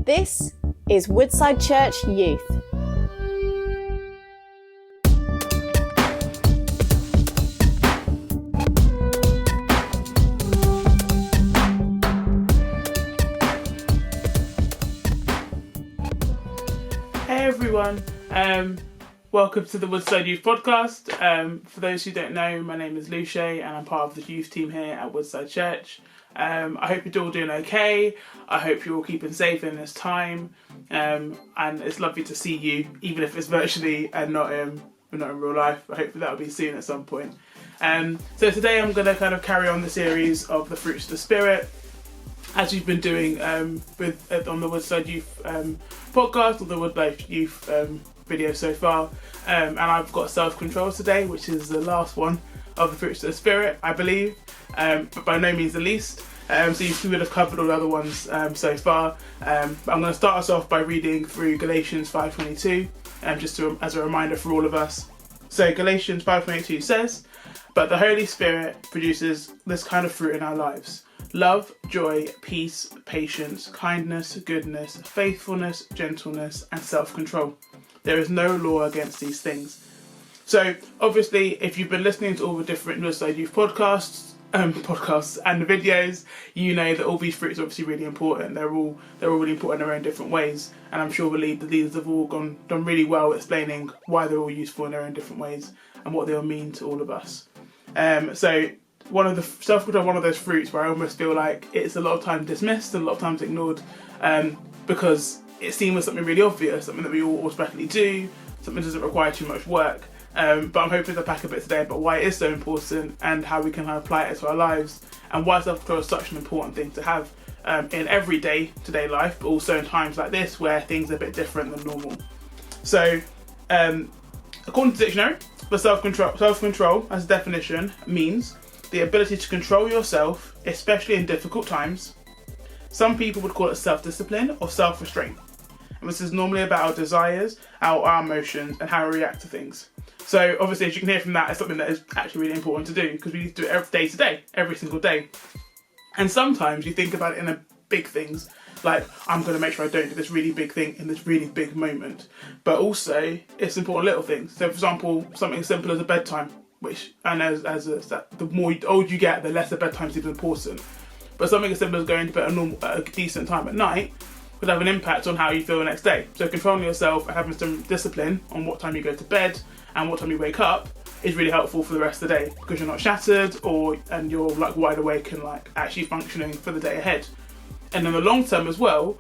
This is Woodside Church Youth. Hey everyone, welcome to the Woodside Youth Podcast. For those who don't know, my name is Loushaé and I'm part of the youth team here at Woodside Church. I hope you're all doing okay. I hope you're all keeping safe in this time, and it's lovely to see you, even if it's virtually and not in real life. I hope that'll be soon at some point. So today I'm going to kind of carry on the series of the fruits of the Spirit, as we've been doing on the Woodside Youth podcast or the Woodside Youth video so far. And I've got self-control today, which is the last one of the fruits of the Spirit, I believe, but by no means the least. So you would have covered all the other ones so far. But I'm going to start us off by reading through Galatians 5:22, just as a reminder for all of us. So Galatians 5:22 says, "But the Holy Spirit produces this kind of fruit in our lives: love, joy, peace, patience, kindness, goodness, faithfulness, gentleness, and self-control. There is no law against these things." So obviously, if you've been listening to all the different Woodside Youth podcasts and the videos, you know that all these fruits are obviously really important. They're all really important in their own different ways, and I'm sure the leaders have all done really well explaining why they're all useful in their own different ways and what they'll mean to all of us. So one of the self-control, one of those fruits where I almost feel like it's a lot of times dismissed and a lot of times ignored, because it seems something really obvious, something that we all automatically do, something that doesn't require too much work. But I'm hoping to pack a bit today about why it is so important and how we can apply it to our lives, and why self-control is such an important thing to have in everyday today life, but also in times like this where things are a bit different than normal. So according to the dictionary, the self-control as a definition means the ability to control yourself, especially in difficult times. Some people would call it self-discipline or self-restraint. And this is normally about our desires, our emotions, and how we react to things. So obviously, as you can hear from that, it's something that is actually really important to do, because we need to do it every day to day, every single day. And sometimes you think about it in a big things, like I'm going to make sure I don't do this really big thing in this really big moment. But also, it's important little things. So for example, something as simple as a bedtime, which I know the more old you get, the less a bedtime is important. But something as simple as going to bed at a decent time at night would have an impact on how you feel the next day. So controlling yourself and having some discipline on what time you go to bed and what time you wake up is really helpful for the rest of the day, because you're not shattered and you're like wide awake and like actually functioning for the day ahead. And in the long term as well,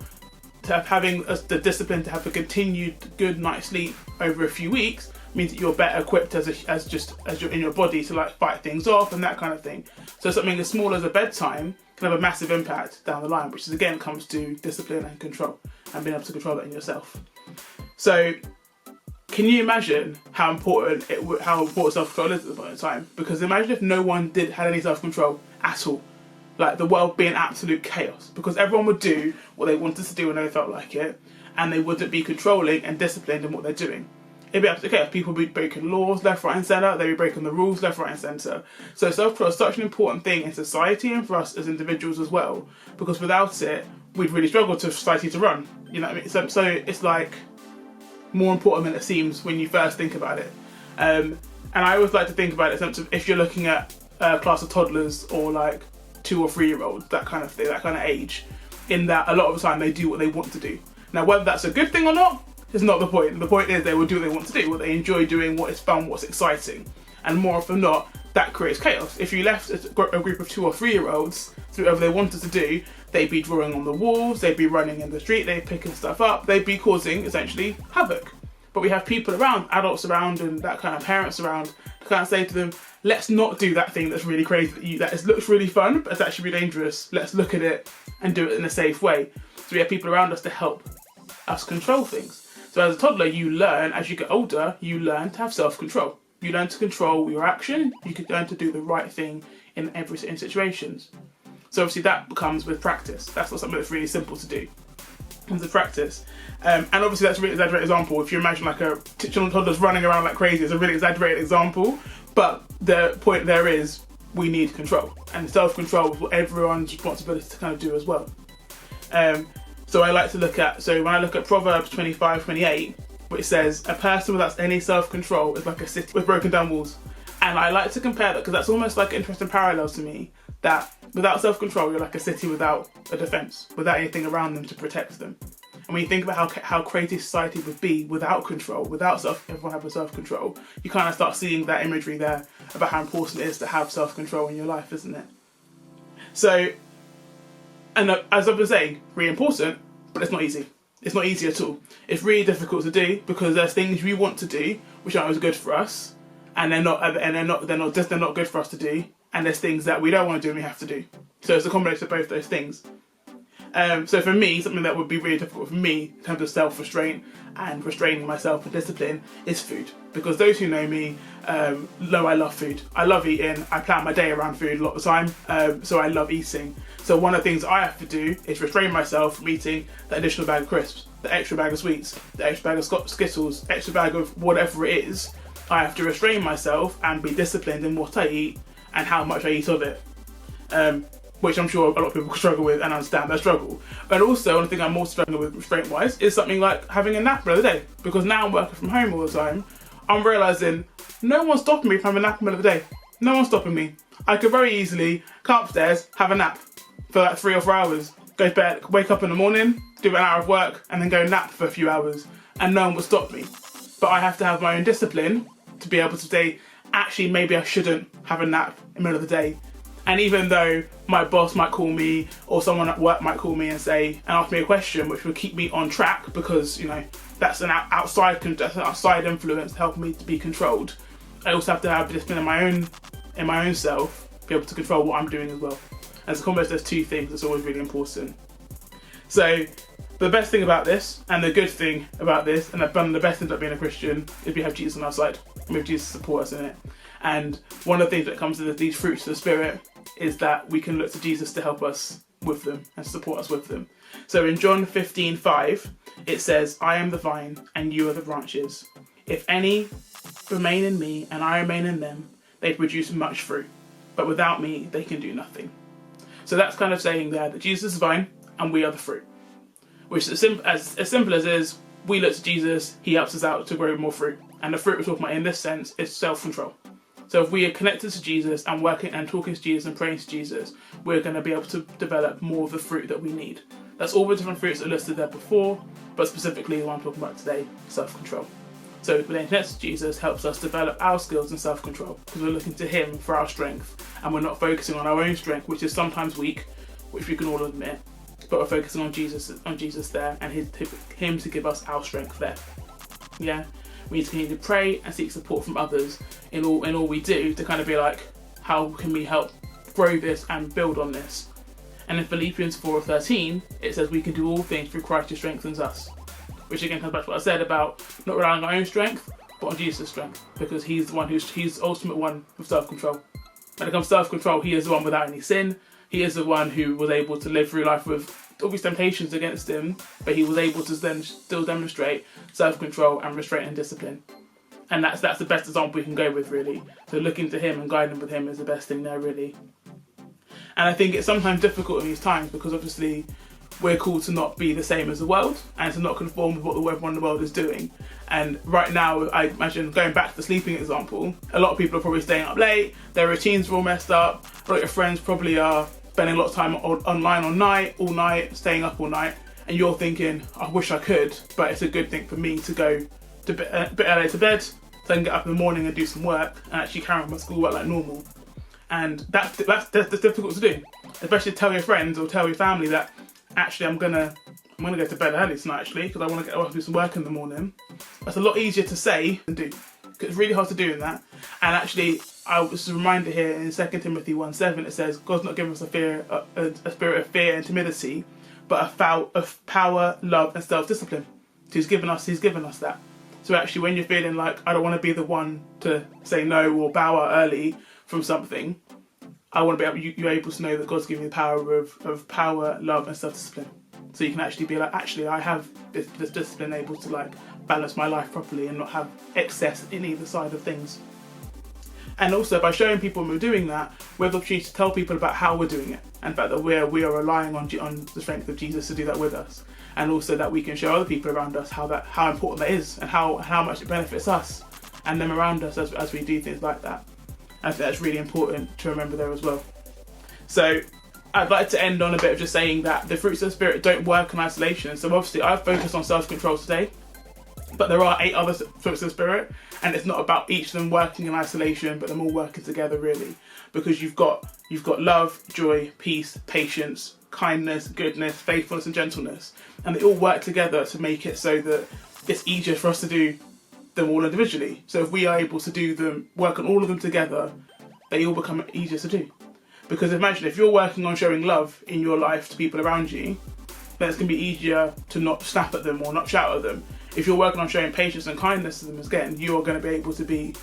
to having the discipline to have a continued good night's sleep over a few weeks means that you're better equipped as you're in your body to like fight things off and that kind of thing. So something as small as a bedtime can have a massive impact down the line, which is again comes to discipline and control and being able to control that in yourself. So can you imagine how important self-control is at the point in time? Because imagine if no one had any self-control at all. Like the world being absolute chaos, because everyone would do what they wanted to do when they felt like it, and they wouldn't be controlling and disciplined in what they're doing. It'd be absolute chaos. People would be breaking laws left, right and centre. They'd be breaking the rules left, right and centre. So self-control is such an important thing in society and for us as individuals as well, because without it, we'd really struggle for society to run. You know what I mean? So it's like more important than it seems when you first think about it. And I always like to think about it in the sense of if you're looking at a class of toddlers or like 2 or 3 year olds, that kind of thing, that kind of age, in that a lot of the time they do what they want to do. Now, whether that's a good thing or not is not the point. The point is they will do what they want to do, what they enjoy doing, what is fun, what's exciting. And more often than not, that creates chaos. If you left a group of 2 or 3 year olds to do whatever they wanted to do, they'd be drawing on the walls, they'd be running in the street, they'd be picking stuff up, they'd be causing essentially havoc. But we have people around, adults around, and that kind of parents around, to kind of say to them, let's not do that thing that's really crazy, that looks really fun, but it's actually really dangerous. Let's look at it and do it in a safe way. So we have people around us to help us control things. So as a toddler, you learn, as you get older, you learn to have self-control. You learn to control your action, you can learn to do the right thing in situations. So obviously that comes with practice. That's not something that's really simple to do. It comes with practice. And obviously that's a really exaggerated example. If you imagine like a toddler's running around like crazy, it's a really exaggerated example. But the point there is we need control. And self-control is what everyone's responsibility to kind of do as well. So when I look at Proverbs 25:28, which says, a person without any self-control is like a city with broken down walls. And I like to compare that because that's almost like an interesting parallel to me, that without self-control, you're like a city without a defense, without anything around them to protect them. And when you think about how creative society would be without control, everyone having self-control, you kind of start seeing that imagery there about how important it is to have self-control in your life, isn't it? So, and as I've been saying, really important, but it's not easy. It's not easy at all. It's really difficult to do because there's things we want to do which aren't as good for us, and they're not good for us to do. And there's things that we don't want to do and we have to do. So it's a combination of both those things. So for me, something that would be really difficult for me in terms of self-restraint and restraining myself and discipline is food. Because those who know me know I love food. I love eating. I plan my day around food a lot of the time. So I love eating. So one of the things I have to do is restrain myself from eating the additional bag of crisps, the extra bag of sweets, the extra bag of Skittles, extra bag of whatever it is. I have to restrain myself and be disciplined in what I eat and how much I eat of it. Which I'm sure a lot of people struggle with and understand their struggle. But also, one thing I'm more struggling with restraint-wise is something like having a nap the other day. Because now I'm working from home all the time, I'm realising no one's stopping me from having a nap in the middle of the day. No one's stopping me. I could very easily come upstairs, have a nap for like 3 or 4 hours, go to bed, wake up in the morning, do an hour of work, and then go nap for a few hours, and no one will stop me. But I have to have my own discipline to be able to say, actually, maybe I shouldn't have a nap in the middle of the day. And even though my boss might call me or someone at work might call me and ask me a question which will keep me on track because, you know, that's an outside influence to help me to be controlled, I also have to have discipline in my own self, be able to control what I'm doing as well. As a combination of those two things, it's always really important. So the best thing about this, and the good thing about this, and the best thing about being a Christian, is we have Jesus on our side. We have Jesus to support us in it. And one of the things that comes with these fruits of the Spirit is that we can look to Jesus to help us with them and support us with them. So in John 15:5, it says, I am the vine and you are the branches. If any remain in me and I remain in them, they produce much fruit. But without me, they can do nothing. So that's kind of saying there that Jesus is the vine and we are the fruit. Which is as simple as is, we look to Jesus, he helps us out to grow more fruit. And the fruit we're talking about in this sense is self-control. So if we are connected to Jesus and working and talking to Jesus and praying to Jesus, we're going to be able to develop more of the fruit that we need. That's all the different fruits that are listed there before, but specifically the one I'm talking about today, self-control. So being connected to Jesus helps us develop our skills in self-control because we're looking to him for our strength and we're not focusing on our own strength, which is sometimes weak, which we can all admit, but we're focusing on Jesus there and him to give us our strength there. Yeah. We need to continue to pray and seek support from others in all we do to kind of be like, how can we help grow this and build on this? And in Philippians 4:13, it says we can do all things through Christ who strengthens us. Which again comes back to what I said about not relying on our own strength, but on Jesus' strength. Because he's the ultimate one with self-control. When it comes to self-control, he is the one without any sin. He is the one who was able to live through life with all these temptations against him, but he was able to then still demonstrate self-control and restraint and discipline. And that's the best example we can go with, really. So looking to him and guiding with him is the best thing there, really. And I think it's sometimes difficult in these times because obviously we're called to not be the same as the world and to not conform with what everyone in the world is doing. And right now, I imagine going back to the sleeping example, a lot of people are probably staying up late, their routines are all messed up, a lot of your friends probably are spending a lot of time online all night, staying up all night, and you're thinking, I wish I could, but it's a good thing for me to go a bit early to bed, so I can get up in the morning and do some work and actually carry on my schoolwork like normal. And that's difficult to do, especially tell your friends or tell your family that actually I'm gonna go to bed early tonight actually because I want to do some work in the morning. That's a lot easier to say than do. It's really hard to do in that. And actually, I was a reminder here in 2 Timothy 1:7, it says, God's not given us a spirit of fear and timidity, but of power, love, and self-discipline. So he's given us that. So actually, when you're feeling like, I don't want to be the one to say no or bow out early from something, I want to be you're able to know that God's giving you the power of power, love, and self-discipline. So you can actually be like, actually, I have this discipline able to like balance my life properly and not have excess in either side of things. And also by showing people when we're doing that, we have the opportunity to tell people about how we're doing it, and the fact that we are relying on the strength of Jesus to do that with us, and also that we can show other people around us how important that is, and how much it benefits us and them around us as we do things like that. I think that's really important to remember there as well. So I'd like to end on a bit of just saying that the fruits of the Spirit don't work in isolation. So obviously I've focused on self-control today, but there are 8 other fruits of the Spirit, and it's not about each of them working in isolation, but them all working together really, because you've got love, joy, peace, patience, kindness, goodness, faithfulness and gentleness, and they all work together to make it so that it's easier for us to do them all individually. So if we are able to work on all of them together, they all become easier to do. Because imagine if you're working on showing love in your life to people around you, then it's going to be easier to not snap at them or not shout at them. If you're working on showing patience and kindness to them, again, you are going to be able to be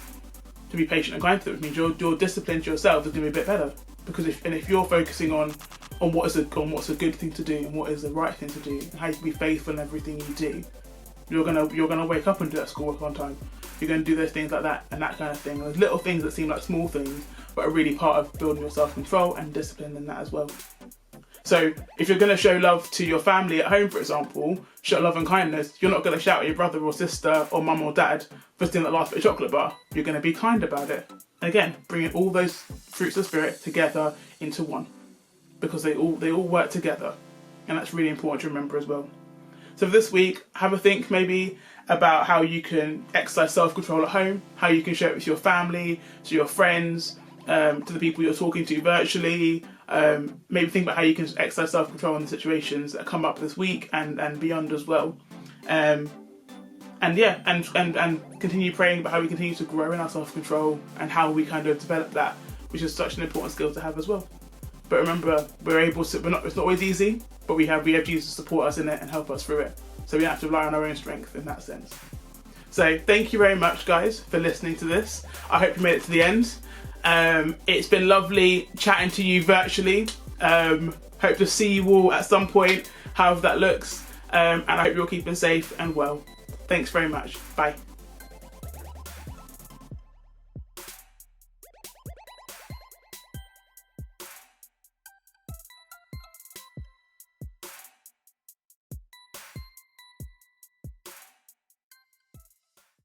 patient and kind to them. It means your discipline to yourself is going to be a bit better. Because if you're focusing on what's a good thing to do and what is the right thing to do and how you can be faithful in everything you do, you're gonna wake up and do that schoolwork on time. You're going to do those things like that and that kind of thing. There's little things that seem like small things, but are really part of building your self-control and discipline in that as well. So if you're going to show love to your family at home, for example, show love and kindness, you're not going to shout at your brother or sister or mum or dad for stealing that last bit of chocolate bar. You're going to be kind about it. And again, bringing all those fruits of the Spirit together into one, because they all work together, and that's really important to remember as well. So for this week, have a think maybe about how you can exercise self-control at home, how you can share it with your family, to your friends, to the people you're talking to virtually. Maybe think about how you can exercise self-control in the situations that come up this week and beyond as well. And continue praying about how we continue to grow in our self-control and how we kind of develop that, which is such an important skill to have as well. But remember, it's not always easy, but we have Jesus to support us in it and help us through it. So we don't have to rely on our own strength in that sense. So thank you very much, guys, for listening to this. I hope you made it to the end. It's been lovely chatting to you virtually. Hope to see you all at some point, however that looks. And I hope you're keeping safe and well. Thanks very much. Bye.